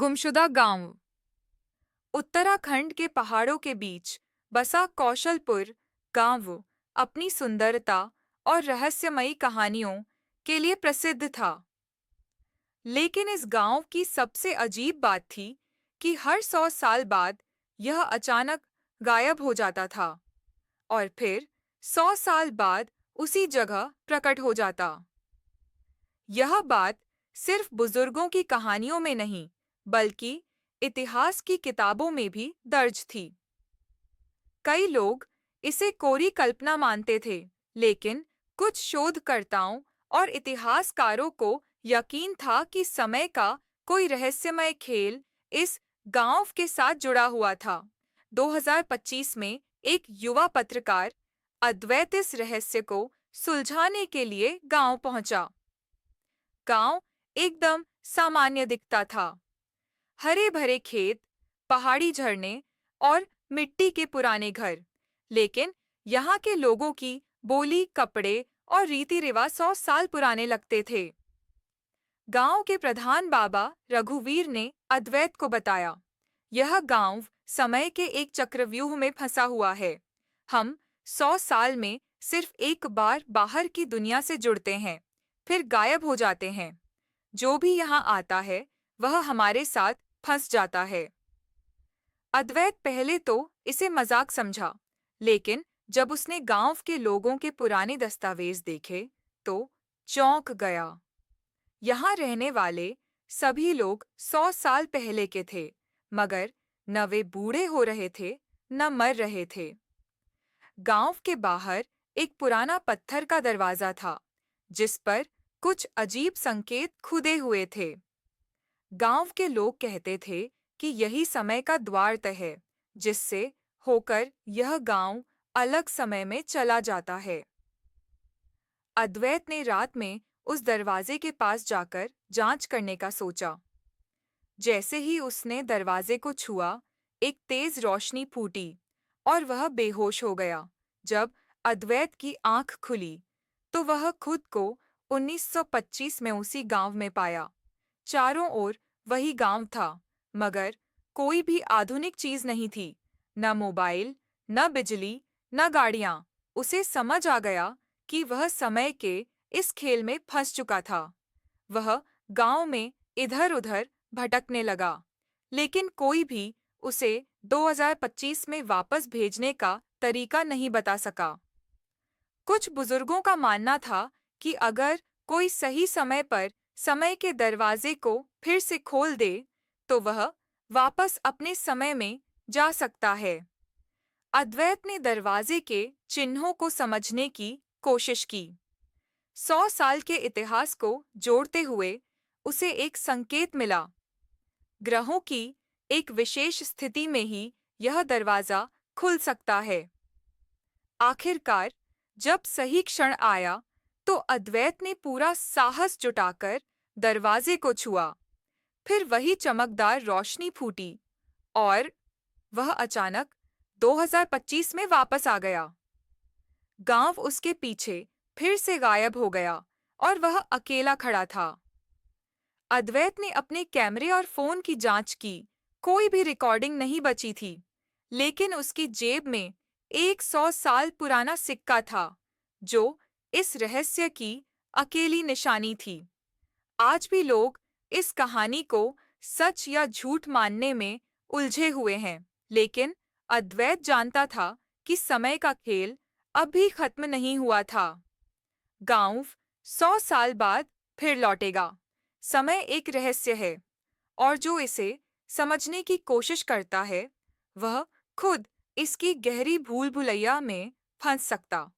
गुमशुदा गांव। उत्तराखंड के पहाड़ों के बीच बसा कौशलपुर गांव अपनी सुंदरता और रहस्यमयी कहानियों के लिए प्रसिद्ध था। लेकिन इस गांव की सबसे अजीब बात थी कि हर 100 साल बाद यह अचानक गायब हो जाता था और फिर 100 साल बाद उसी जगह प्रकट हो जाता। यह बात सिर्फ बुजुर्गों की कहानियों में नहीं, बल्कि इतिहास की किताबों में भी दर्ज थी। कई लोग इसे कोरी कल्पना मानते थे, लेकिन कुछ शोधकर्ताओं और इतिहासकारों को यकीन था कि समय का कोई रहस्यमय खेल इस गांव के साथ जुड़ा हुआ था। 2025 में एक युवा पत्रकार अद्वैत इस रहस्य को सुलझाने के लिए गांव पहुंचा। गांव एकदम सामान्य दिखता था। हरे भरे खेत, पहाड़ी झरने और मिट्टी के पुराने घर। लेकिन यहाँ के लोगों की बोली, कपड़े और रीति रिवाज 100 साल पुराने लगते थे। गांव के प्रधान बाबा रघुवीर ने अद्वैत को बताया, यह गांव समय के एक चक्रव्यूह में फंसा हुआ है। हम 100 साल में सिर्फ एक बार बाहर की दुनिया से जुड़ते हैं, फिर गायब हो जाते हैं। जो भी यहाँ आता है वह हमारे साथ फंस जाता है। अद्वैत पहले तो इसे मजाक समझा, लेकिन जब उसने गांव के लोगों के पुराने दस्तावेज देखे तो चौंक गया। यहाँ रहने वाले सभी लोग 100 साल पहले के थे, मगर न वे बूढ़े हो रहे थे न मर रहे थे। गांव के बाहर एक पुराना पत्थर का दरवाजा था, जिस पर कुछ अजीब संकेत खुदे हुए थे। गांव के लोग कहते थे कि यही समय का द्वार है, जिससे होकर यह गांव अलग समय में चला जाता है। अद्वैत ने रात में उस दरवाजे के पास जाकर जांच करने का सोचा। जैसे ही उसने दरवाजे को छुआ, एक तेज रोशनी फूटी और वह बेहोश हो गया। जब अद्वैत की आंख खुली, तो वह खुद को 1925 में उसी गांव में पाया। चारों ओर वही गांव था, मगर कोई भी आधुनिक चीज नहीं थी। न मोबाइल, न बिजली, न गाड़ियां। उसे समझ आ गया कि वह समय के इस खेल में फंस चुका था। वह गांव में इधर-उधर भटकने लगा, लेकिन कोई भी उसे 2025 में वापस भेजने का तरीका नहीं बता सका। कुछ बुजुर्गों का मानना था कि अगर कोई सही समय पर समय के दरवाजे को फिर से खोल दे, तो वह वापस अपने समय में जा सकता है। अद्वैत ने दरवाजे के चिन्हों को समझने की कोशिश की। 100 साल के इतिहास को जोड़ते हुए उसे एक संकेत मिला। ग्रहों की एक विशेष स्थिति में ही यह दरवाजा खुल सकता है। आखिरकार, जब सही क्षण आया, तो अद्वैत ने पूरा साहस जुटाकर दरवाजे को छुआ। फिर वही चमकदार रोशनी फूटी और वह अचानक 2025 में वापस आ गया। गांव उसके पीछे फिर से गायब हो गया और वह अकेला खड़ा था। अद्वैत ने अपने कैमरे और फोन की जांच की, कोई भी रिकॉर्डिंग नहीं बची थी। लेकिन उसकी जेब में एक 100 साल पुराना सिक्का था, जो इस रहस्य की अकेली निशानी थी। आज भी लोग इस कहानी को सच या झूठ मानने में उलझे हुए हैं, लेकिन अद्वैत जानता था कि समय का खेल अभी खत्म नहीं हुआ था। गांव 100 साल बाद फिर लौटेगा। समय एक रहस्य है, और जो इसे समझने की कोशिश करता है, वह खुद इसकी गहरी भूल भुलैया में फंस सकता।